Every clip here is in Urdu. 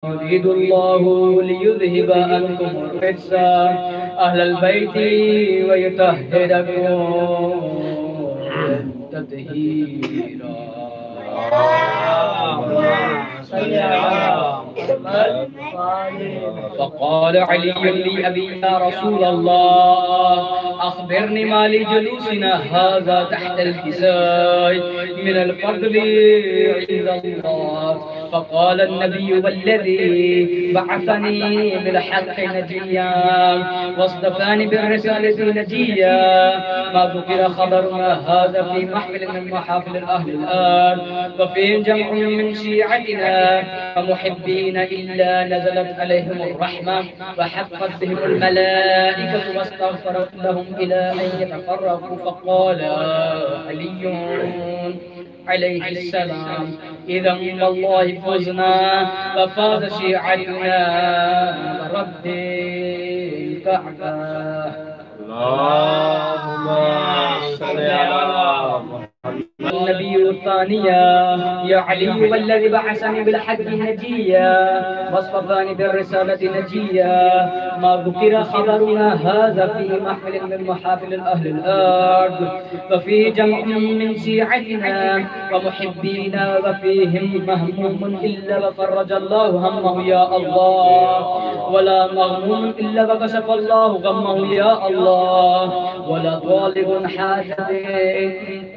يريد الله ليذهب عنكم الرجس أهل البيت ويطهركم تطهيرا. فقال علي لأبي يا رسول الله أخبرني ما لجلوسنا هذا تحت الكساء من الفضل عند الله. فقال النبي والذي بعثني بالحق نجيا واصطفاني بالرسالة نجيا ما ذكر خبرنا هذا في محفل من محافل الأهل الآن وفيه جمع من شيعتنا ومحبين إلا نزلت عليهم الرحمة وحفت بهم الملائكة واستغفرت لهم إلى أن يتفرقوا. فقال علي عليه السلام إذا والله فزنا وفاز شيعتنا ورب الكعبة. اللهم صل على النبي الثانية يا علي والذي بعثني بالحق نجيا واصطفاني بالرسالة نجيا ما ذكر خبرنا هذا في محفل من محافل الأهل الأرض وفيه جمع من شيعتنا ومحبينا وفيهم مهموم إلا وفرج الله همه يا الله ولا مغموم إلا وكشف الله غمه يا الله ولا طالب حاجة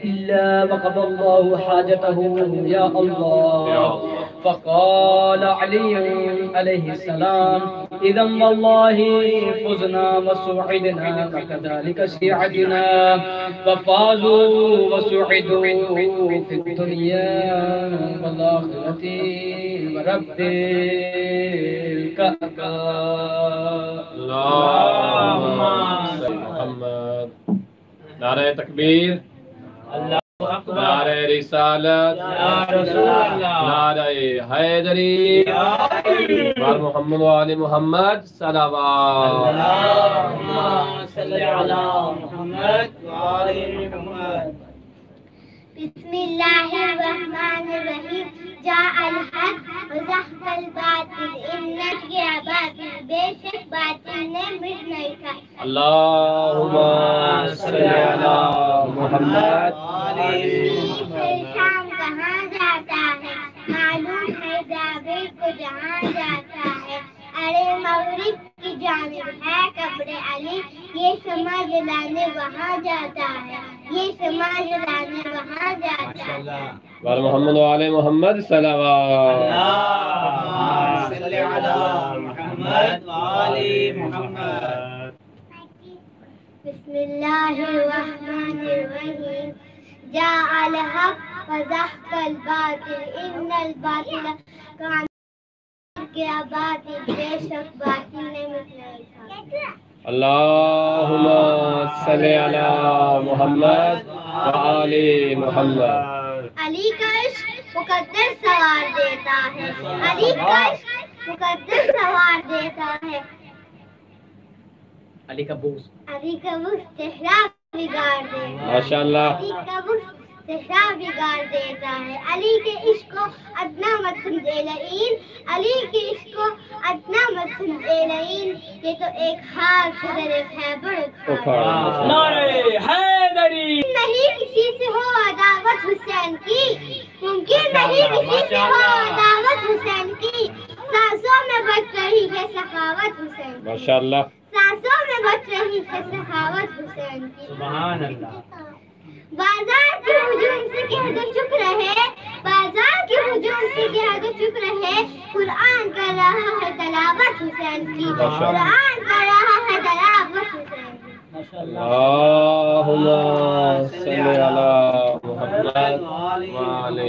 إلا وقضى الله حاجته يا الله. فقال علي عليه السلام إذا والله فزنا وسعدنا وكذلك شيعتنا وفازوا وسعدوا في الدنيا والآخرة ورب الكعبة. اللهم صل محمد. نعرہ تکبیر، نعرہ رسالت، نعرہ حیدری، بار محمد و آل محمد صلوات. اللهم صل على محمد وآل محمد. بسم الله الرحمن الرحيم. جاء الحق وزهق الباطل إن الباطل بشك باطل نے مٹ نہیں کھا. اللهم صل على محمد. شام کہاں جاتا ہے معلوم ہے جابر کو جہاں جاتا ہے. ارے مغرب کی جانب ہے قبر علی یہ شمع جلانے وہاں جاتا ہے یہ شمع جلانے وہاں جاتا ہے. بار محمد و آل محمد صلوات. اللهم صل على محمد وآل محمد. بسم الله الرحمن الرحيم. جاء الحق وزهق الباطل إن الباطل كان کیا باطل بے شک باطل نے مٹ نہیں کھا. اللهم صل على محمد و آل محمد. علی کا عشق مقدر سوار دیتا ہے علی کا عشق مقدر سوار دیتا ہے. علی کا بوس علی کا بغض چہرہ بگاڑ دیتا ہے. ماشاءاللہ. علی کا بغض چہرہ بگاڑ دیتا ہے. علی کے عشق کو ادنا مت سمجھے لعین علی کے عشق کو ادنا مت سمجھے لعین یہ تو ایک ہاتھ سے در خیبر کھا. نعرہ حیدری. نہیں کسی سے ہو عداوت حسین کی ممکن نہیں کسی سے ہو عداوت حسین کی. سانسوں میں بچ رہی ہے سخاوت حسین کی. ماشاءاللہ. سانسوں میں بچ رہی ہے سخاوت حسین کی. سبحان اللہ. بازار کے ہجوم سے کہہ دو چپ رہے بازار کے ہجوم سے کہہ دو چپ رہے قرآن کر رہا ہے تلاوت حسین کی. قرآن کر رہا ہے تلاوت حسین کی. اللهم صل على محمد و آل